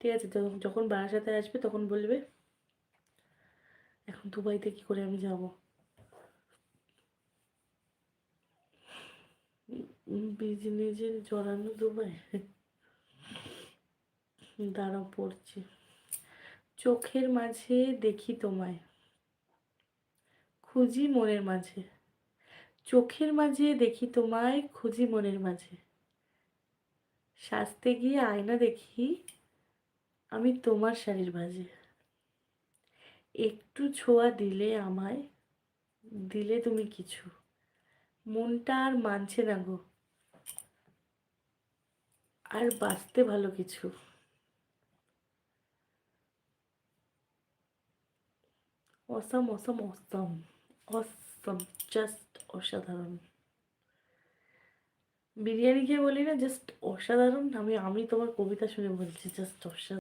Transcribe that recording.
ঠিক আছে, যখন বারাসাতে আসবে তখন বলবে এখন দুবাইতে কি করে আমি যাব। বিজনেসের জড়ানো দুবাই। দাঁড়াও পড়ছি। চোখের মাঝে দেখি তোমায়, খুঁজি মনের মাঝে। চোখের মাঝে দেখি তোমায়, খুঁজি মনের মাঝে। সাজতে গিয়ে আয়না দেখি আমি তোমার শাড়ির ভাঁজে। একটু ছোঁয়া দিলে আমায়, দিলে তুমি কিছু, মনটা আর মানছে না গো, আর বাঁচতে ভালো কিছু। অসম অসম অসম অসম, জাস্ট অসাধারণ। বিরিয়ানি খেয়ে বলি না জাস্ট অসাধারণ, আমি তোমার কবিতা শুনে বলছি জাস্ট অসাধারণ।